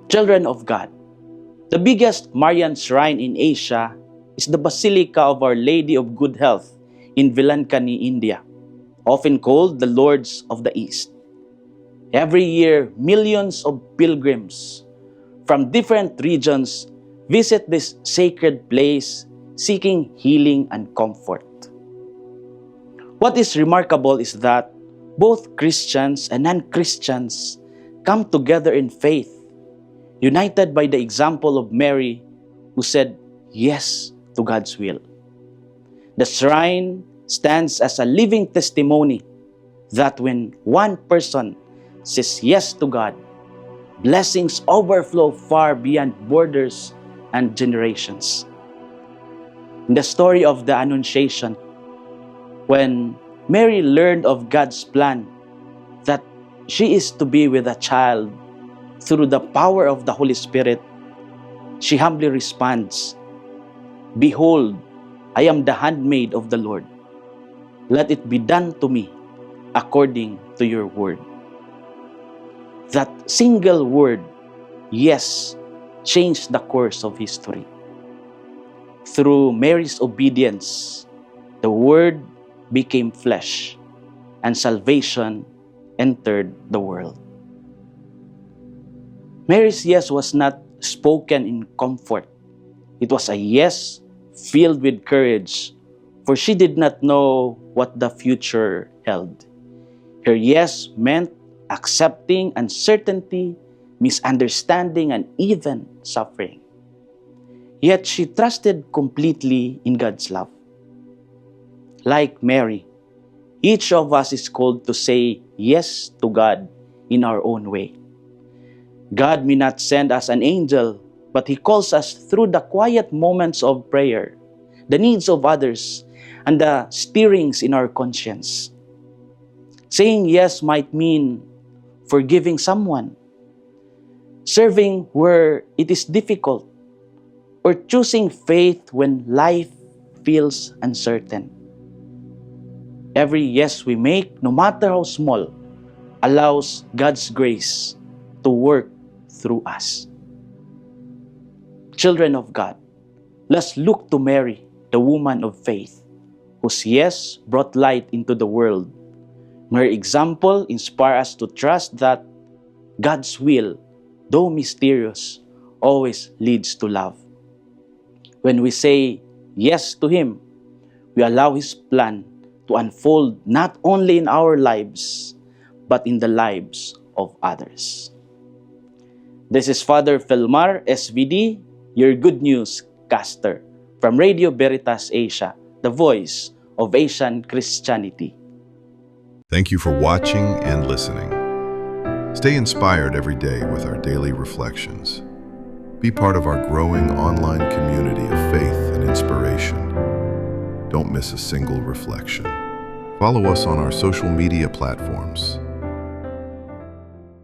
Children of God, the biggest Marian shrine in Asia is the Basilica of Our Lady of Good Health in Velankani, India, often called the Lords of the East. Every year, millions of pilgrims from different regions visit this sacred place seeking healing and comfort. What is remarkable is that both Christians and non-Christians come together in faith, united by the example of Mary, who said yes to God's will. The shrine stands as a living testimony that when one person says yes to God, blessings overflow far beyond borders and generations. In the story of the Annunciation, when Mary learned of God's plan that she is to be with a child through the power of the Holy Spirit, she humbly responds, "Behold, I am the handmaid of the Lord. Let it be done to me according to your word." That single word, yes, changed the course of history. Through Mary's obedience, the Word became flesh, and salvation entered the world. Mary's yes was not spoken in comfort. It was a yes filled with courage, for she did not know what the future held. Her yes meant accepting uncertainty, misunderstanding, and even suffering. Yet she trusted completely in God's love. Like Mary, each of us is called to say yes to God in our own way. God may not send us an angel, but He calls us through the quiet moments of prayer, the needs of others, and the stirrings in our conscience. Saying yes might mean forgiving someone, serving where it is difficult, or choosing faith when life feels uncertain. Every yes we make, no matter how small, allows God's grace to work through us. Children of God, let's look to Mary, the woman of faith, whose yes brought light into the world. Her example inspires us to trust that God's will, though mysterious, always leads to love. When we say yes to Him, we allow His plan to unfold not only in our lives, but in the lives of others. This is Father Felmar, SVD, your Good News caster from Radio Veritas Asia, the voice of Asian Christianity. Thank you for watching and listening. Stay inspired every day with our daily reflections. Be part of our growing online community of faith and inspiration. Don't miss a single reflection. Follow us on our social media platforms